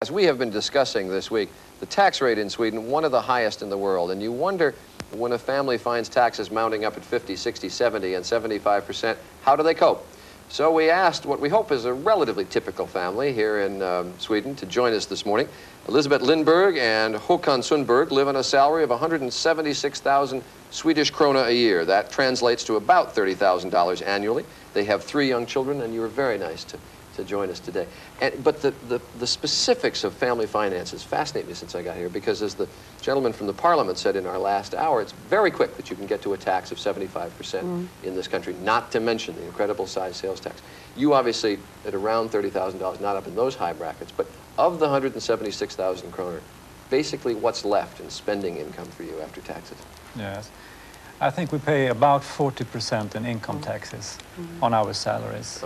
As we have been discussing this week, the tax rate in Sweden, one of the highest in the world, and you wonder when a family finds taxes mounting up at 50, 60, 70, and 75%, how do they cope? So we asked what we hope is a relatively typical family here in Sweden to join us this morning. Elisabet Lindberg and Håkan Sundberg live on a salary of 176,000 Swedish krona a year. That translates to about $30,000 annually. They have 3 young children, and you were very nice to join us today. But the specifics of family finances fascinate me since I got here, because as the gentleman from the Parliament said in our last hour, it's very quick that you can get to a tax of 75% in this country, not to mention the incredible size sales tax. You obviously at around $30,000, not up in those high brackets, but of the 176,000 kroner, basically what's left in spending income for you after taxes? Yes. I think we pay about 40% in income taxes on our salaries.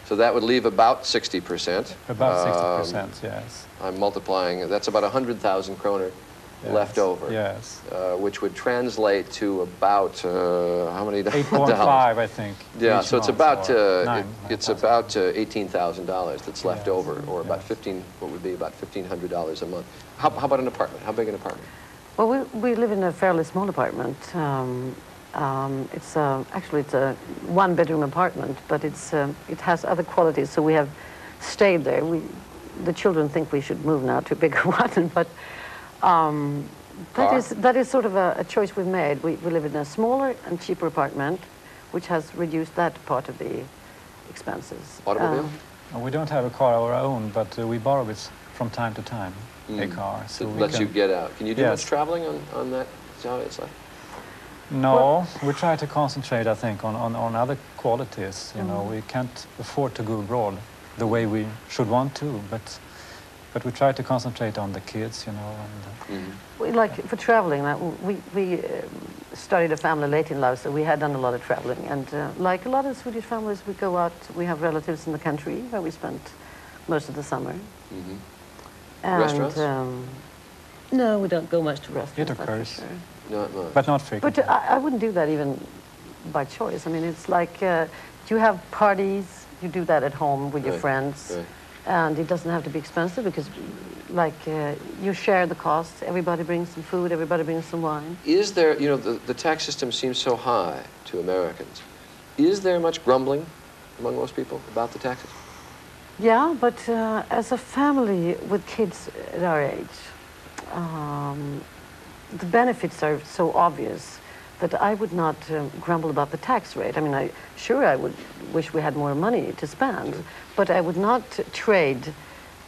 So that would leave about 60%. About 60%, yes. I'm multiplying, that's about 100,000 kroner left over. Yes. Which would translate to about, how many dollars? 8.5, I think. Yeah, so it's about, $18,000 that's left over, or about what would be about $1,500 a month. How about an apartment? How big an apartment? Well, we live in a fairly small apartment. Actually it's a 1-bedroom apartment, but it has other qualities. So we have stayed there. The children think we should move now to a bigger one, but that is sort of a choice we've made. We live in a smaller and cheaper apartment, which has reduced that part of the expenses. Automobile? We don't have a car of our own, but we borrow it from time to time. A car. So it lets you get out. Can you do much traveling on that? Is that how it's like? No, we try to concentrate, I think, on other qualities. You know, we can't afford to go abroad the way we should want to, but we try to concentrate on the kids, you know. And, we like for traveling. We started a family late in life, so we had done a lot of traveling. And like a lot of Swedish families, we go out. We have relatives in the country where we spent most of the summer. And, restaurants? No, we don't go much to restaurants. it occurs. Sure. Not much. But not frequently. But I wouldn't do that even by choice. I mean, it's like you have parties, you do that at home with your friends, and it doesn't have to be expensive because, like, you share the cost. Everybody brings some food, everybody brings some wine. Is there, you know, the tax system seems so high to Americans. Is there much grumbling among most people about the taxes? Yeah, but as a family with kids at our age, the benefits are so obvious that I would not grumble about the tax rate. I mean, I would wish we had more money to spend, but I would not trade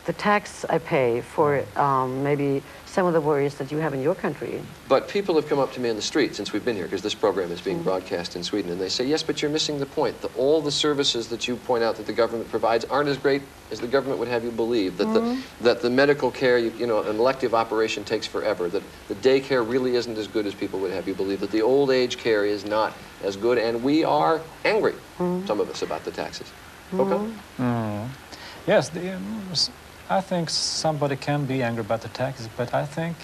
the tax I pay for maybe some of the worries that you have in your country. But people have come up to me in the street since we've been here, because this program is being broadcast in Sweden, and they say, yes, but you're missing the point. All the services that you point out that the government provides aren't as great as the government would have you believe, that the medical care, you know, an elective operation takes forever, that the daycare really isn't as good as people would have you believe, that the old age care is not as good, and we are angry, some of us, about the taxes. Okay? Yes, I think somebody can be angry about the taxes, but I think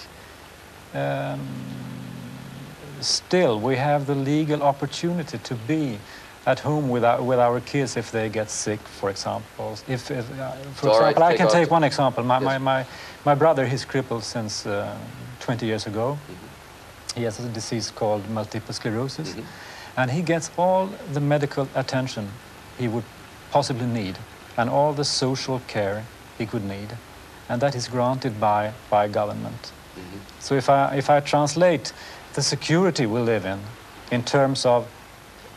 still we have the legal opportunity to be at home with our kids if they get sick, for example. For example, I can take one example. My brother, he's crippled since 20 years ago. He has a disease called multiple sclerosis, and he gets all the medical attention he would possibly need and all the social care he could need, and that is granted by government. So if I translate the security we live in terms of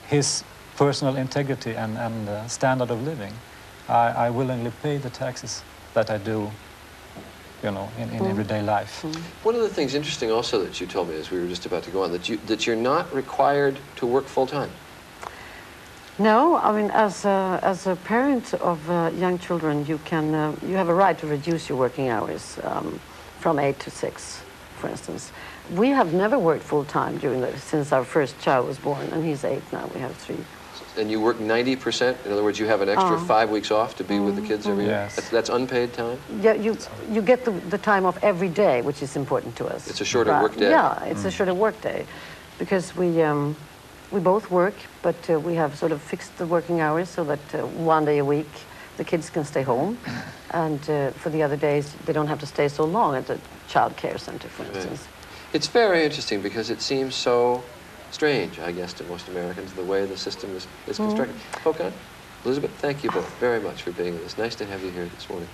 his personal integrity and standard of living, I willingly pay the taxes that I do, you know, in everyday life. One of the things interesting also that you told me as we were just about to go on, that you're not required to work full-time. No, I mean, as a parent of young children, you have a right to reduce your working hours from 8 to 6, for instance. We have never worked full-time since our first child was born, and he's 8 now. We have 3. And you work 90%? In other words, you have an extra 5 weeks off to be with the kids every year? Yes. That's unpaid time? Yeah, you get the time off every day, which is important to us. It's a shorter work day? Yeah, it's a shorter work day, because we both work, but we have sort of fixed the working hours so that 1 day a week the kids can stay home, and for the other days they don't have to stay so long at the child care center, for instance. It's very interesting because it seems so strange, I guess, to most Americans, the way the system is constructed. Håkan, Elisabet, thank you both very much for being with us. Nice to have you here this morning.